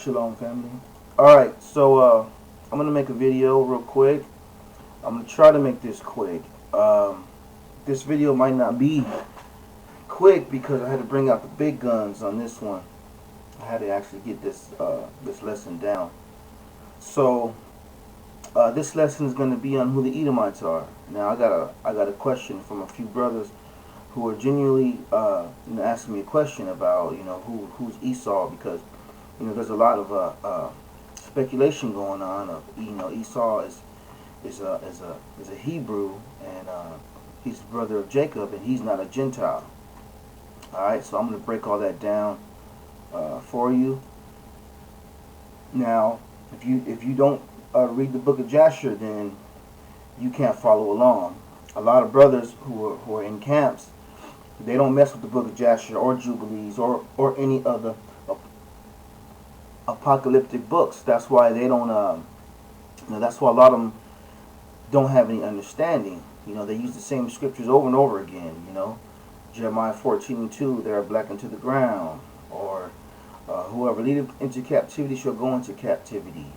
Shalom, family. Alright, so I'm going to make a video real quick. I'm going to try to make this quick. This video might not be quick because I had to bring out the big guns on this one. I had to actually get this lesson down. So this lesson is going to be on who the Edomites are. Now I got a question from a few brothers who are genuinely asking me a question about who's Esau, because there's a lot of speculation going on of Esau is a Hebrew, and he's the brother of Jacob, and he's not a Gentile. All right, so I'm going to break all that down for you. Now, if you don't read the book of Jasher, then you can't follow along. A lot of brothers who are in camps, they don't mess with the book of Jasher or Jubilees or any other apocalyptic books. That's why they don't. That's why a lot of them don't have any understanding. They use the same scriptures over and over again. Jeremiah 14:2, they are blackened to the ground, or whoever leadeth into captivity shall go into captivity.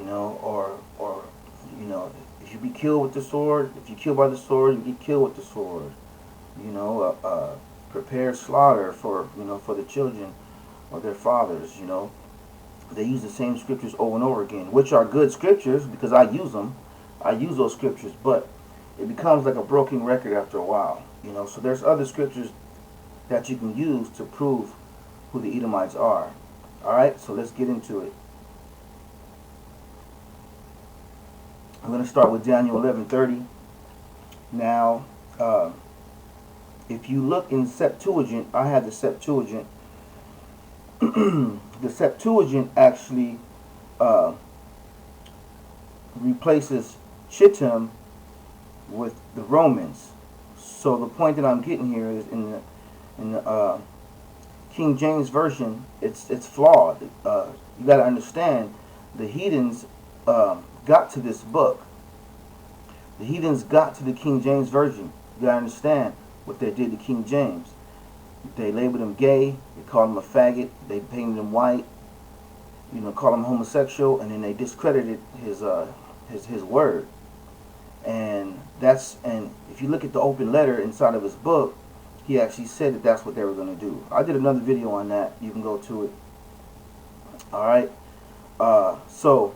Or if you be killed with the sword, if you kill by the sword, you get killed with the sword. Prepare slaughter for the children of their fathers. They use the same scriptures over and over again, which are good scriptures because I use them. I use those scriptures, but it becomes like a broken record after a while. So there's other scriptures that you can use to prove who the Edomites are. Alright, so let's get into it. I'm going to start with Daniel 11:30. Now, if you look in Septuagint, I have the Septuagint. The Septuagint actually replaces Chittim with the Romans. So the point that I'm getting here is in the King James version, it's flawed. You got to understand, the heathens got to this book. The heathens got to the King James version. You got to understand what they did to King James. They labeled him gay. They called him a faggot. They painted him white. Called him homosexual, and then they discredited his word. And if you look at the open letter inside of his book, he actually said that that's what they were going to do. I did another video on that. You can go to it. All right. So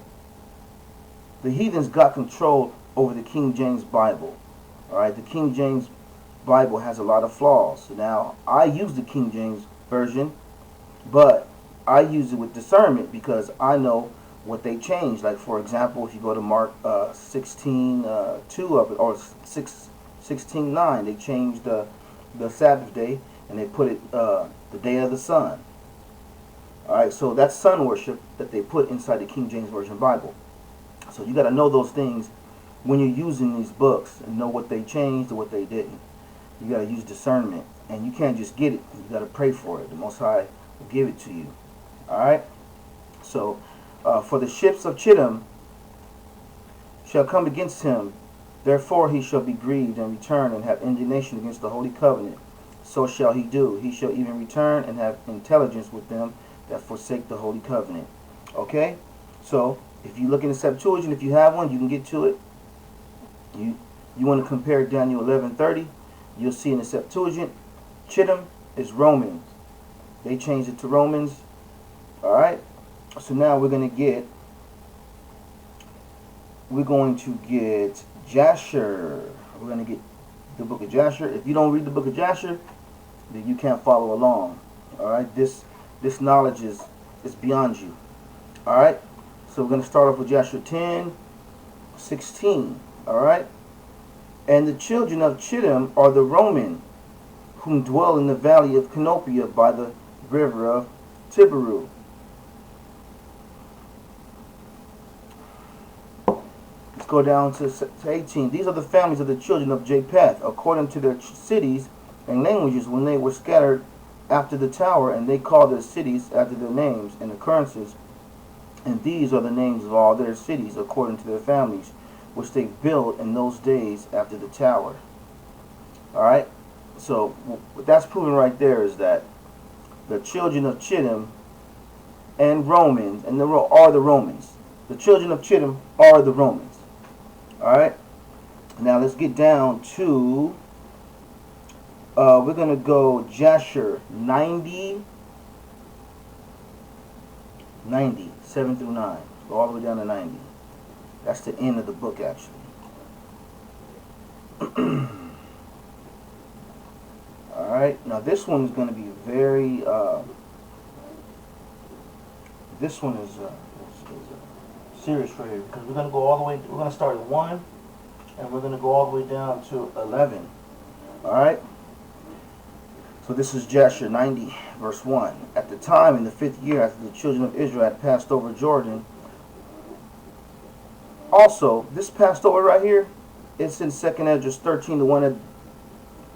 the heathens got control over the King James Bible. All right. The King James Bible has a lot of flaws. Now, I use the King James version, but I use it with discernment because I know what they changed. Like, for example, if you go to Mark 16:2 of it, or 16:9, they changed the Sabbath day and they put it the day of the sun. All right, so that's sun worship that they put inside the King James Version Bible. So you got to know those things when you're using these books and know what they changed or what they didn't. You got to use discernment, and you can't just get it. You got to pray for it. The Most High will give it to you. All right. So, for the ships of Chittim shall come against him, therefore he shall be grieved and return and have indignation against the holy covenant. So shall he do. He shall even return and have intelligence with them that forsake the holy covenant. Okay. So if you look in the Septuagint, if you have one, you can get to it. You want to compare Daniel 11:30. You'll see in the Septuagint, Chittim is Romans. They changed it to Romans. Alright? So now we're going to get Jasher. We're going to get the book of Jasher. If you don't read the book of Jasher, then you can't follow along. Alright? This knowledge is beyond you. Alright? So we're going to start off with Jasher 10:16. Alright? And the children of Chittim are the Roman, whom dwell in the valley of Canopia by the river of Tiberu. Let's go down to 18. These are the families of the children of Japheth, according to their cities and languages, when they were scattered after the tower, and they called their cities after their names and occurrences. And these are the names of all their cities, according to their families, which they built in those days after the tower. Alright? So, what that's proving right there is that the children of Chittim and Romans, and are the Romans. The children of Chittim are the Romans. All right. Now let's get down to. We're gonna go Jasher 90, 7 through 9. Go all the way down to 90. That's the end of the book, actually. All right. Now this one is going to be very. This one is serious for you because we're going to go all the way. We're going to start at 1, and we're going to go all the way down to 11. All right. So this is Jasher 90, verse 1. At the time, in the 5th year after the children of Israel had passed over Jordan. Also, this passed over right here, it's in 2nd Esdras 13, the one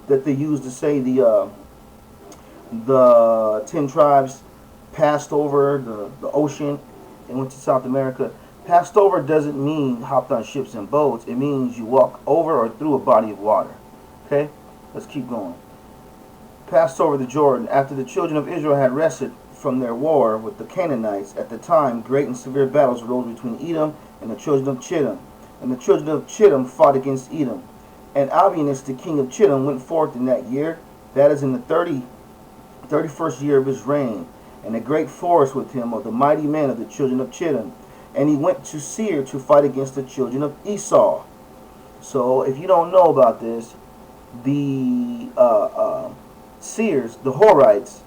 that they used to say the 10 tribes passed over the ocean and went to South America. Passed over doesn't mean hopped on ships and boats. It means you walk over or through a body of water. Okay? Let's keep going. Passed over the Jordan after the children of Israel had rested from their war with the Canaanites. At the time, great and severe battles arose between Edom and the children of Chittim. And the children of Chittim fought against Edom. And Abianus, the king of Chittim, went forth in that year, that is in the 31st year of his reign, and a great force with him of the mighty men of the children of Chittim. And he went to Seir to fight against the children of Esau. So, if you don't know about this, the Seers, the Horites,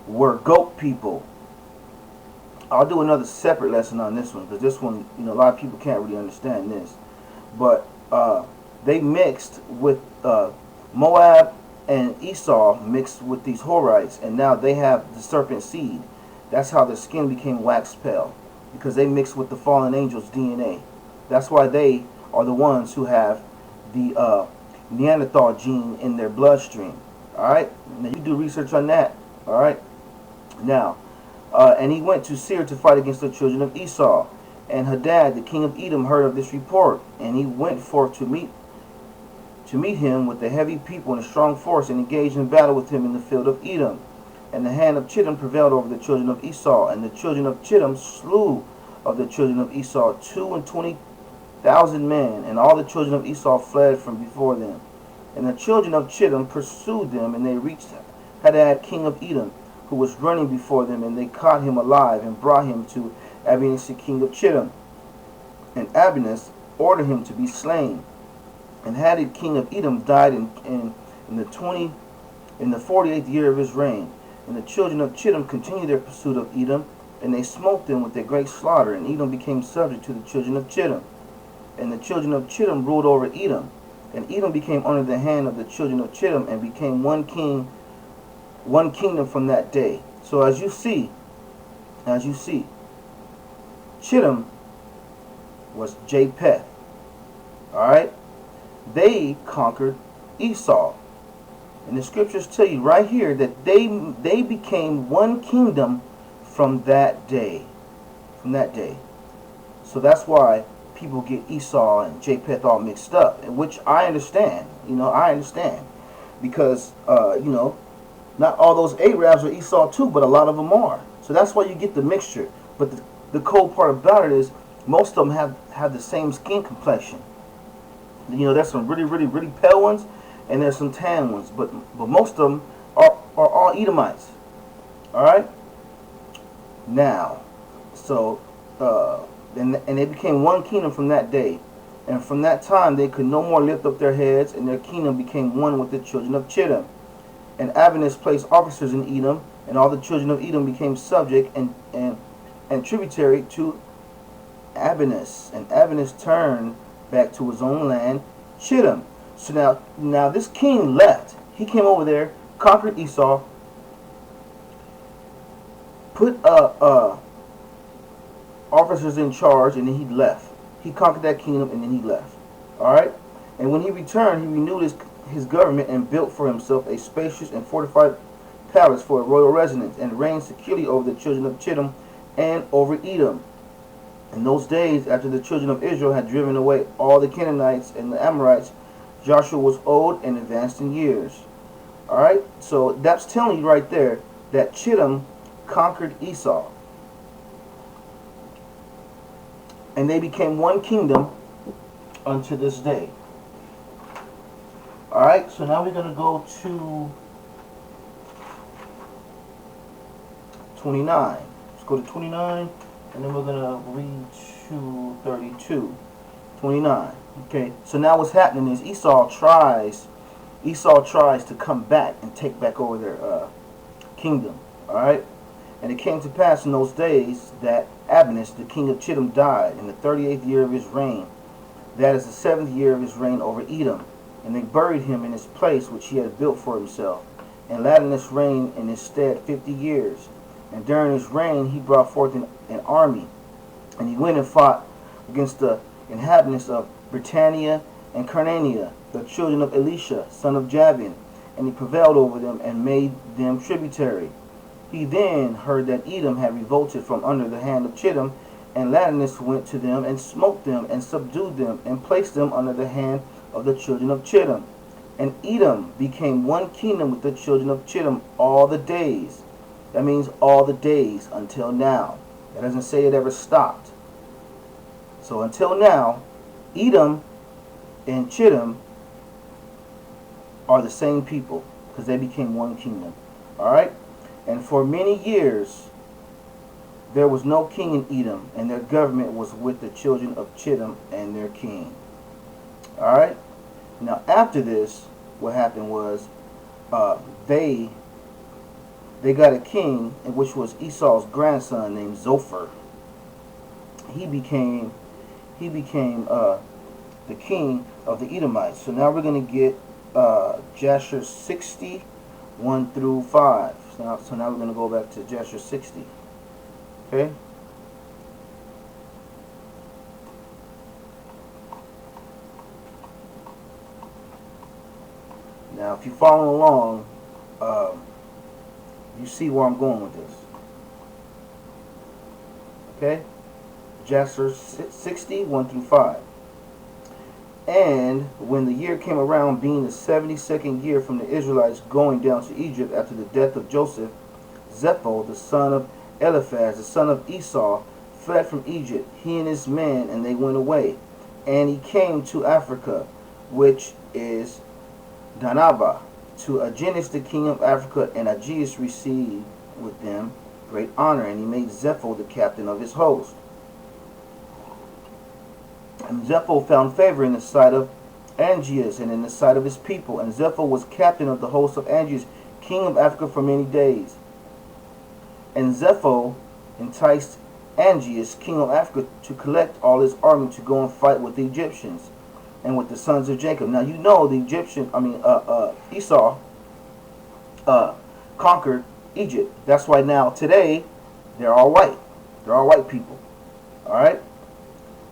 were goat people. I'll do another separate lesson on this one, because this one, a lot of people can't really understand this. But they mixed with Moab, and Esau mixed with these Horites, and now they have the serpent seed. That's how their skin became wax pale, because they mixed with the fallen angel's DNA. That's why they are the ones who have the Neanderthal gene in their bloodstream. Alright? Now you do research on that. Alright? Now, and he went to Seir to fight against the children of Esau. And Hadad, the king of Edom, heard of this report, and he went forth to meet him with a heavy people and a strong force, and engaged in battle with him in the field of Edom. And the hand of Chittim prevailed over the children of Esau, and the children of Chittim slew of the children of Esau 22,000 men, and all the children of Esau fled from before them. And the children of Chittim pursued them, and they reached Hadad, king of Edom, who was running before them, and they caught him alive, and brought him to Abianus, the king of Chittim. And Abianus ordered him to be slain. And Hadad, king of Edom, died in the 48th year of his reign. And the children of Chittim continued their pursuit of Edom, and they smote them with a great slaughter, and Edom became subject to the children of Chittim. And the children of Chittim ruled over Edom, and Edom became under the hand of the children of Chittim, and became one kingdom from that day. So as you see, Chittim was Japheth. Alright? They conquered Esau. And the scriptures tell you right here that they became one kingdom from that day. From that day. So that's why people get Esau and Japheth all mixed up. And which I understand. I understand. Because, not all those Arabs are Esau too, but a lot of them are. So that's why you get the mixture. But the cold part about it is most of them have the same skin complexion. There's some really, really, really pale ones, and there's some tan ones. But most of them are all Edomites. Alright? Now, so, and they became one kingdom from that day. And from that time they could no more lift up their heads, and their kingdom became one with the children of Chittim. And Abianus placed officers in Edom, and all the children of Edom became subject and tributary to Abianus. And Abianus turned back to his own land, Chittim. So now this king left. He came over there, conquered Esau, put officers in charge, and then he left. He conquered that kingdom, and then he left. Alright? And when he returned, he renewed his government and built for himself a spacious and fortified palace for a royal residence, and reigned securely over the children of Chittim and over Edom. In those days, after the children of Israel had driven away all the Canaanites and the Amorites, Joshua was old and advanced in years. Alright? So that's telling you right there that Chittim conquered Esau. and they became one kingdom unto this day. Alright, so now we're going to go to 29. Let's go to 29, and then we're going to read to 32. 29. Okay, so now what's happening is Esau tries to come back and take back over their kingdom. Alright? And it came to pass in those days that Abinus, the king of Chittim, died in the 38th year of his reign. That is the 7th year of his reign over Edom. And they buried him in his place which he had built for himself. And Latinus reigned in his stead 50 years. And during his reign he brought forth an army. And he went and fought against the inhabitants of Britannia and Carnania, the children of Elisha, son of Jabin. And he prevailed over them and made them tributary. He then heard that Edom had revolted from under the hand of Chittim, and Latinus went to them and smote them and subdued them and placed them under the hand of the children of Chittim. And Edom became one kingdom with the children of Chittim all the days. That means all the days until now. That doesn't say it ever stopped. So until now, Edom and Chittim are the same people because they became one kingdom. Alright? And for many years there was no king in Edom, and their government was with the children of Chittim and their king. Alright? Now after this, what happened was they got a king, which was Esau's grandson named Zepho. He became the king of the Edomites. So now we're going to get Jasher 60, 1 through 5. So now we're going to go back to Jasher 60. Okay? Now, if you follow along, you see where I'm going with this. Okay? Jasher 60, 1 through 5. And when the year came around, being the 72nd year from the Israelites going down to Egypt after the death of Joseph, Zepho, the son of Eliphaz, the son of Esau, fled from Egypt, he and his men, and they went away. And he came to Africa, which is Danaba, to Agenus, the king of Africa, and Ageus received with them great honor, and he made Zepho the captain of his host. And Zepho found favor in the sight of Ageus and in the sight of his people. And Zepho was captain of the host of Ageus, king of Africa, for many days. And Zepho enticed Ageus, king of Africa, to collect all his army to go and fight with the Egyptians and with the sons of Jacob. Now you know Esau conquered Egypt. That's why now today they're all white. They're all white people. Alright?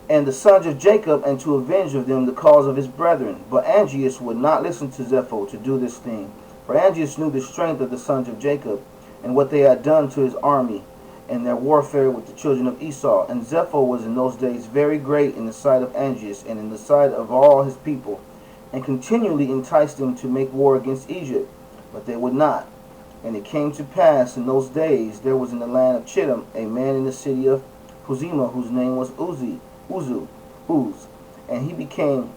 And the sons of Jacob, and to avenge of them the cause of his brethren. But Ageus would not listen to Zepho to do this thing. For Ageus knew the strength of the sons of Jacob, and what they had done to his army, and their warfare with the children of Esau. And Zepho was in those days very great in the sight of Ageus, and in the sight of all his people, and continually enticed them to make war against Egypt. But they would not. And it came to pass in those days, there was in the land of Chittim a man in the city of Huzima, whose name was Uz, and he became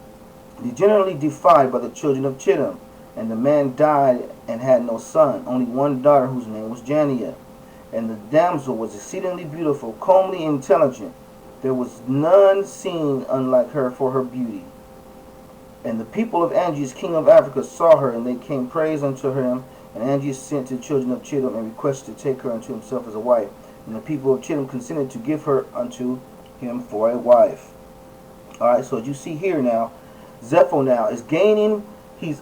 generally defied by the children of Chittim. And the man died and had no son, only one daughter, whose name was Janiah. And the damsel was exceedingly beautiful, comely, intelligent. There was none seen unlike her for her beauty. And the people of Ageus, king of Africa, saw her, and they came praise unto him. And Ageus sent to the children of Chittim and requested to take her unto himself as a wife. And the people of Chittim consented to give her unto him for a wife. Alright, so as you see here now, Zepho now is gaining, he's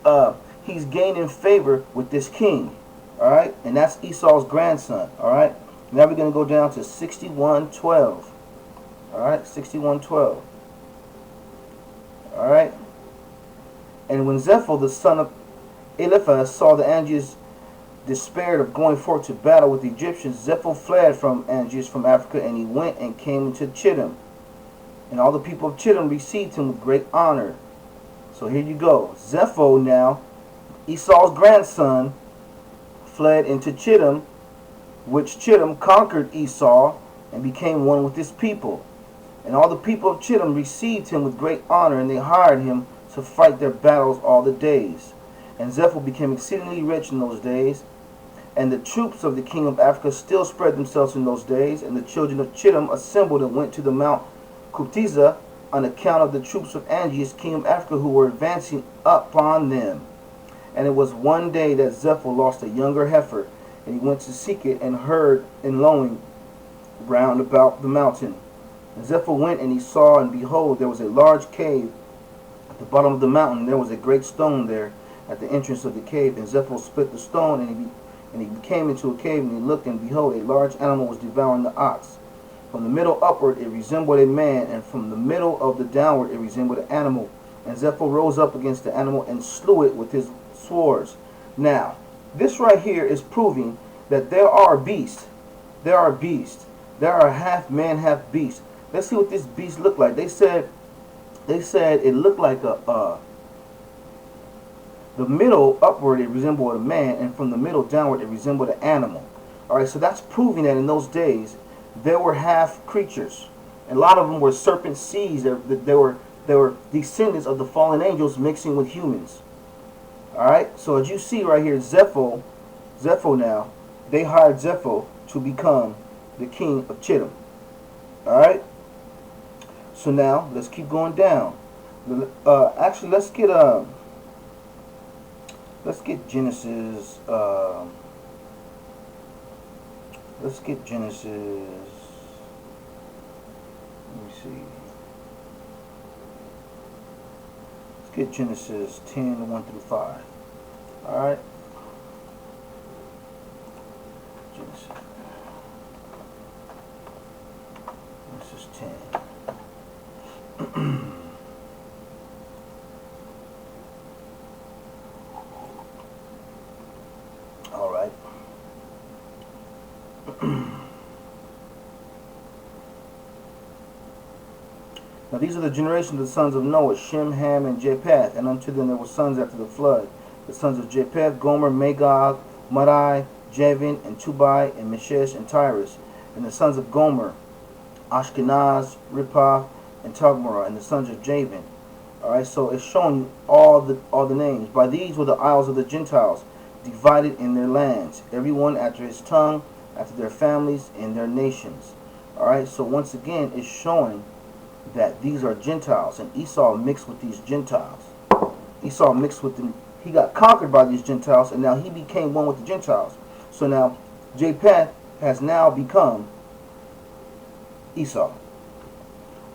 gaining favor with this king. Alright, and that's Esau's grandson. Alright, now we're going to go down to 61:12. Alright, 61:12. Alright, and when Zepho the son of Eliphaz saw the Ageus despaired of going forth to battle with the Egyptians, Zepho fled from Ageus from Africa, and he went and came into Chittim. And all the people of Chittim received him with great honor. So here you go. Zepho now, Esau's grandson, fled into Chittim, which Chittim conquered Esau and became one with his people. And all the people of Chittim received him with great honor, and they hired him to fight their battles all the days. And Zepho became exceedingly rich in those days. And the troops of the king of Africa still spread themselves in those days. And the children of Chittim assembled and went to the Mount Kuptiza on account of the troops of Angeas, king of Africa, who were advancing upon them. And it was one day that Zepho lost a younger heifer, and he went to seek it, and heard in lowing round about the mountain. And Zepho went, and he saw, and behold, there was a large cave at the bottom of the mountain. And there was a great stone there at the entrance of the cave. And Zepho split the stone, and he came into a cave, and he looked, and behold, a large animal was devouring the ox. From the middle upward it resembled a man, and from the middle of the downward it resembled an animal. And Zepho rose up against the animal and slew it with his swords. Now, this right here is proving that there are beasts. There are beasts. There are half man, half beast. Let's see what this beast looked like. They said it looked like the middle upward it resembled a man, and from the middle downward it resembled an animal. All right, so that's proving that in those days there were half creatures. And a lot of them were serpent seeds. They were descendants of the fallen angels mixing with humans. All right, so as you see right here, Zepho now, they hired Zepho to become the king of Chittim. All right, so now let's keep going down. Actually, let's get Genesis. Let's get Genesis. Let me see. Let's get Genesis 10, 1 through 5. Alright. Genesis 10. Alright. Now these are the generations of the sons of Noah, Shem, Ham, and Japheth, and unto them there were sons after the flood. The sons of Japheth, Gomer, Magog, Madai, Javan, and Tubai, and Meshesh, and Tyrus. And the sons of Gomer, Ashkenaz, Rippah, and Togmarah, and the sons of Javan. Alright, so it's showing you all the names. By these were the isles of the Gentiles, divided in their lands, everyone after his tongue, after their families, and their nations. Alright, so once again, it's showing that these are Gentiles, and Esau mixed with these Gentiles. Esau mixed with them. He got conquered by these Gentiles, and now he became one with the Gentiles. So now Japheth has now become Esau,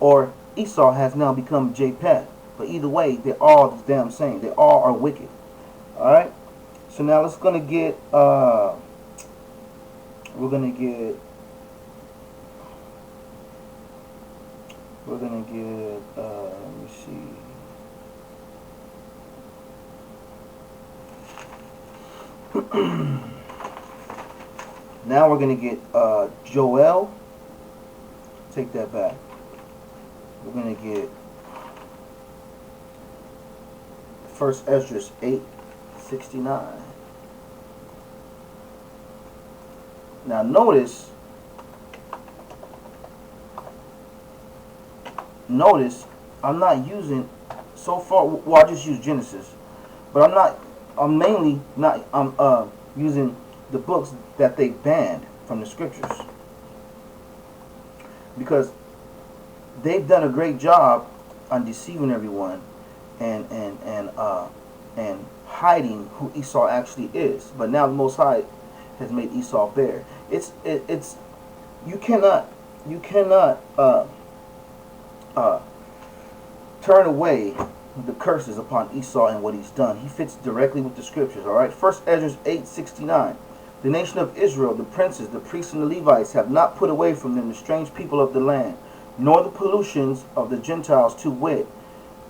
or Esau has now become Japheth. But either way, they're all the damn same. They all are wicked. All right. So now let's gonna get let me see. Now we're going to get Joel. Take that back. We're going to get 1 Esdras 8:69. Now notice, I'm not using, so far, well, I just use Genesis, but I'm mainly not, using the books that they banned from the scriptures, because they've done a great job on deceiving everyone and hiding who Esau actually is. But now the Most High has made Esau bare. You cannot turn away the curses upon Esau and what he's done. He fits directly with the scriptures. All right. 1 Esdras 8:69. The nation of Israel, the princes, the priests, and the Levites have not put away from them the strange people of the land, nor the pollutions of the Gentiles, to wit.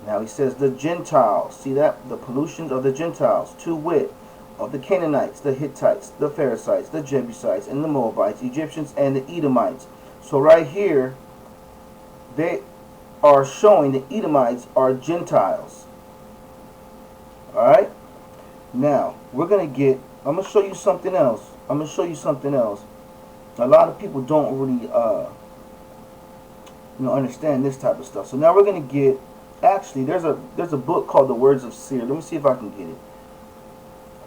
Now he says the Gentiles. See that? The pollutions of the Gentiles, to wit, of the Canaanites, the Hittites, the Perizzites, the Jebusites, and the Moabites, Egyptians, and the Edomites. So right here, they are showing the Edomites are Gentiles. Alright? Now, I'm going to show you something else. A lot of people don't really understand this type of stuff. So now we're gonna get. Actually, there's a book called The Words of Seer. Let me see if I can get it.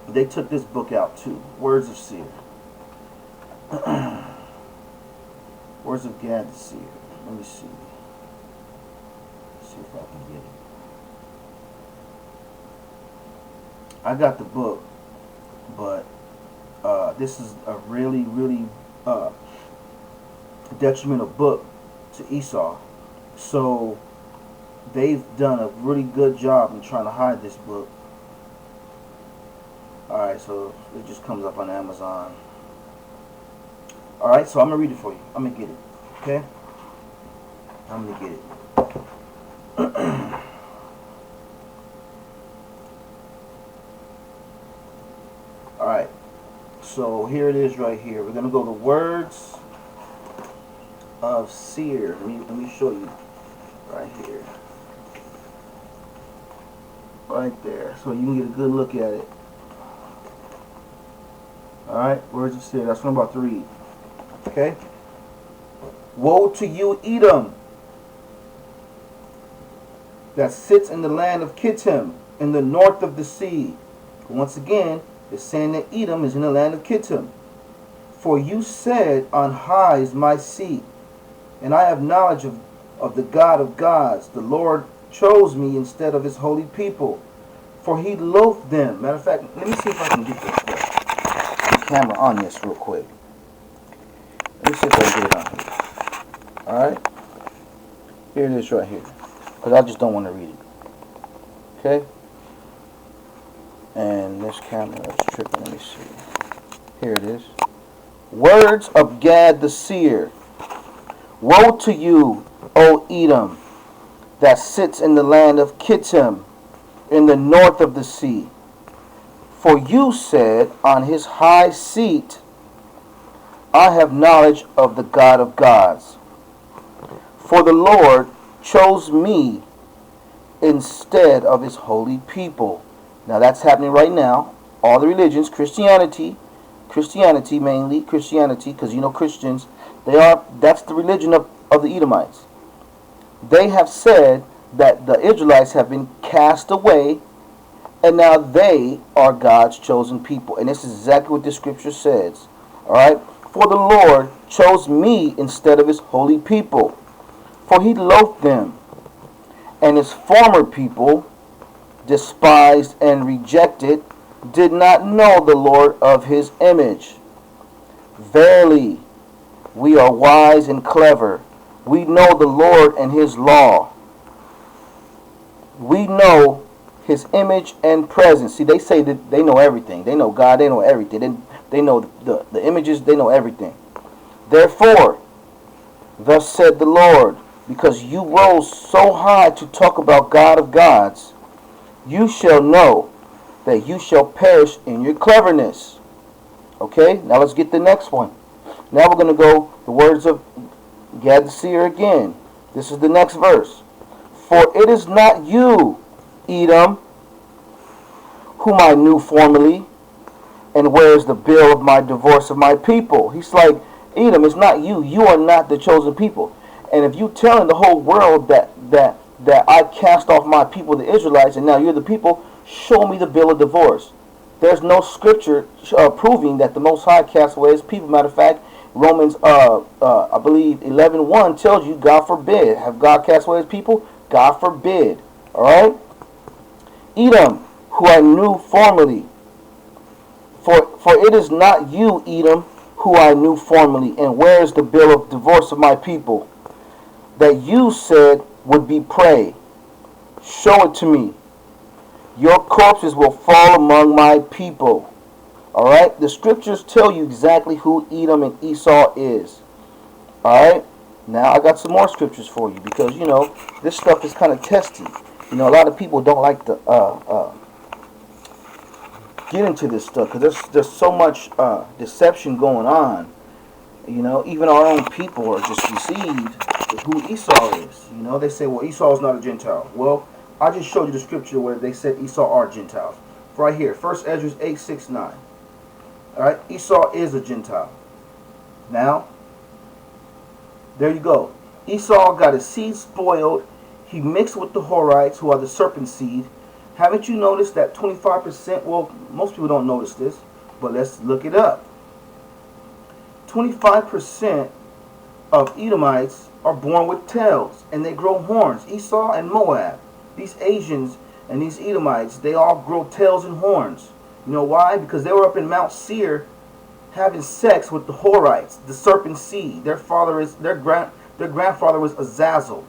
They took this book out too. Words of Seer. Words of God the Seer. Let me see. Let's see if I can get it. I got the book, but this is a really, really detrimental book to Esau. So they've done a really good job in trying to hide this book. Alright, so it just comes up on Amazon. Alright, so I'm going to read it for you. I'm going to get it. Okay? I'm going to get it. Alright, so here it is right here. We're going to go to Words of Seer. Let me show you right here. Right there. So you can get a good look at it. Alright, Words of Seer. That's what I'm about to read. Okay? Woe to you, Edom, that sits in the land of Chittim, in the north of the sea. Once again, it's saying that Edom is in the land of Chittim. For you said, on high is my seat, and I have knowledge of the God of gods. The Lord chose me instead of his holy people, for he loathed them. Matter of fact, let me see if I can get the camera on this real quick. Let me see if I can get it on here. Alright? Here it is right here. Because I just don't want to read it. Okay? And this camera is tripping. Let me see. Here it is. Words of God the Seer. Woe to you, O Edom, that sits in the land of Chittim, in the north of the sea. For you said, on his high seat, I have knowledge of the God of gods. For the Lord chose me instead of his holy people. Now that's happening right now. All the religions, Christianity mainly, Christianity, because Christians, that's the religion of the Edomites. They have said that the Israelites have been cast away, and now they are God's chosen people. And this is exactly what this scripture says. Alright? For the Lord chose me instead of his holy people, for he loathed them, and his former people, despised and rejected, did not know the Lord of his image. Verily, we are wise and clever. We know the Lord and his law. We know his image and presence. See, they say that they know everything. They know God, they know everything. They know the images, they know everything. Therefore, thus said the Lord, because you rose so high to talk about God of gods, you shall know that you shall perish in your cleverness. Okay, now let's get the next one. Now we're going to go the words of God the Seer again. This is the next verse. For it is not you, Edom, whom I knew formerly, and where is the bill of my divorce of my people? He's like, Edom, it's not you. You are not the chosen people. And if you telling the whole world that I cast off my people, the Israelites, and now you're the people, show me the bill of divorce. There's no scripture proving that the Most High cast away his people. Matter of fact, Romans, I believe 11:1 tells you, God forbid. Have God cast away his people? God forbid. All right? Edom, who I knew formerly. For it is not you, Edom, who I knew formerly. And where is the bill of divorce of my people, that you said would be prey? Show it to me. Your corpses will fall among my people. Alright? The scriptures tell you exactly who Edom and Esau is. Alright? Now I got some more scriptures for you, because, this stuff is kind of testy. A lot of people don't like to get into this stuff, because there's so much deception going on. Even our own people are just deceived with who Esau is. They say, well, Esau is not a Gentile. Well, I just showed you the scripture where they said Esau are Gentiles. Right here, 1 Ezra 8:6-9. Alright, Esau is a Gentile. Now, there you go. Esau got his seed spoiled. He mixed with the Horites, who are the serpent seed. Haven't you noticed that 25%, well, most people don't notice this, but let's look it up. 25% of Edomites are born with tails, and they grow horns. Esau and Moab, these Asians and these Edomites, they all grow tails and horns. You know why? Because they were up in Mount Seir having sex with the Horites, the serpent seed. Their grandfather was Azazel.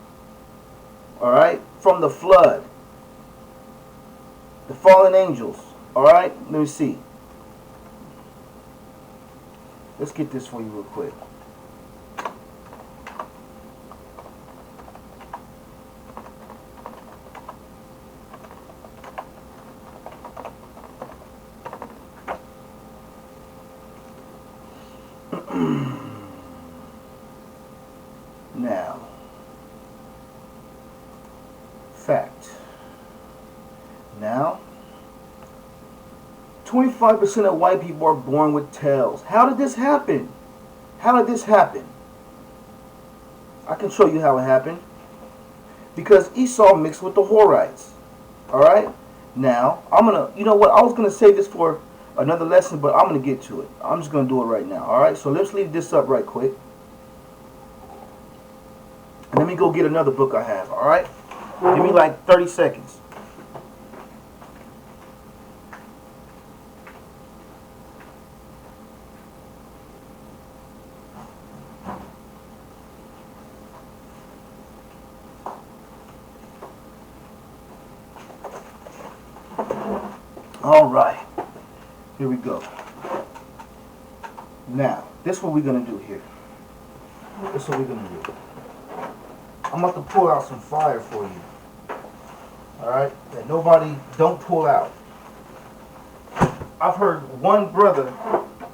All right, from the flood, the fallen angels. All right, let me see. Let's get this for you real quick. Now, fact. Now, 25% of white people are born with tails. How did this happen? How did this happen? I can show you how it happened. Because Esau mixed with the Horites. Alright? Now, you know what? I was going to save this for another lesson, but I'm going to get to it. I'm just going to do it right now. Alright? So let's leave this up right quick. And let me go get another book I have. Alright? Give me like 30 seconds. Alright, here we go. Now, this is what we're going to do here. This is what we're going to do. I'm about to pull out some fire for you. Alright, that nobody don't pull out. I've heard one brother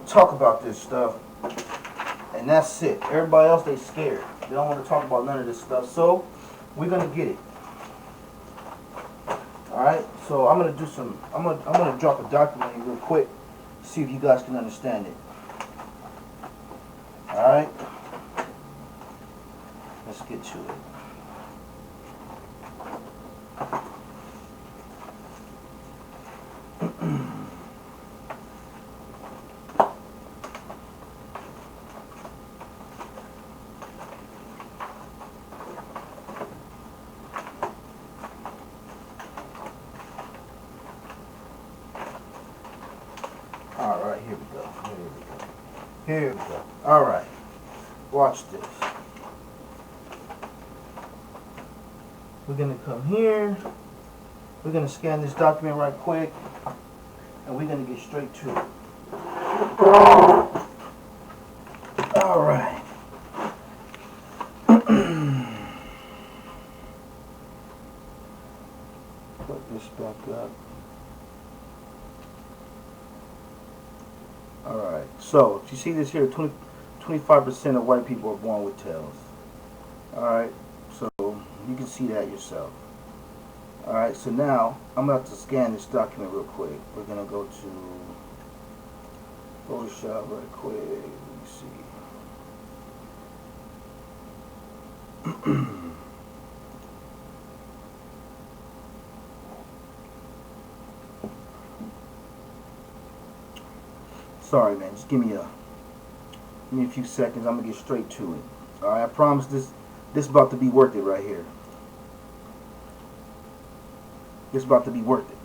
talk about this stuff, and that's it. Everybody else, they scared. They don't want to talk about none of this stuff, so we're going to get it. Alright, so I'm gonna drop a document real quick, see if you guys can understand it. Alright, let's get to it. Alright, here we go. Here we go. Alright. Watch this. We're going to come here. We're going to scan this document right quick. And we're going to get straight to it. Alright. Put this back up. Alright, so if you see this here, 25% of white people are born with tails. Alright, so you can see that yourself. Alright, so now I'm about to scan this document real quick. We're going to go to Photoshop right quick. Let me see. Sorry, man. Just give me a few seconds. I'm gonna get straight to it. All right, I promise this is about to be worth it right here. This is about to be worth it.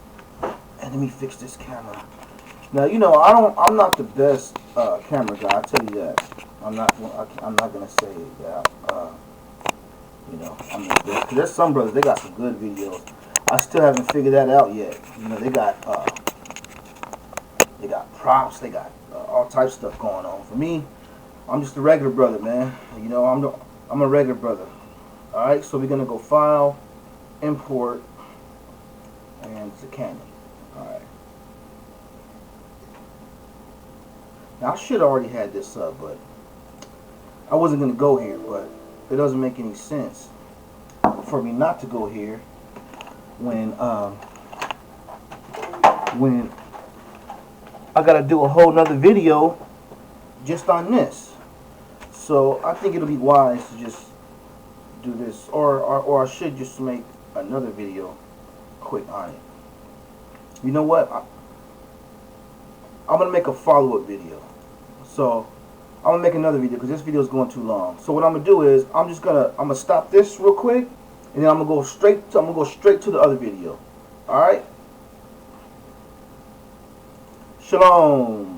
And let me fix this camera. Now, you know, I'm not the best camera guy. I tell you that. I'm not gonna say that. You know, I'm the best. 'Cause there's some brothers, they got some good videos. I still haven't figured that out yet. You know, they got props. They got all types of stuff going on. For me, I'm just a regular brother, man. You know, I'm a regular brother. All right, so we're gonna go file, import, and it's a Canon. All right. Now I should have already had this up, but I wasn't gonna go here. But it doesn't make any sense for me not to go here when I gotta do a whole nother video just on this. So I think it'll be wise to just do this, or I should just make another video quick on it. You know what? I'm gonna make a follow-up video. So I'm gonna make another video because this video is going too long. So what I'm gonna do is I'm gonna stop this real quick, and then I'm gonna go straight to the other video. All right. Shalom.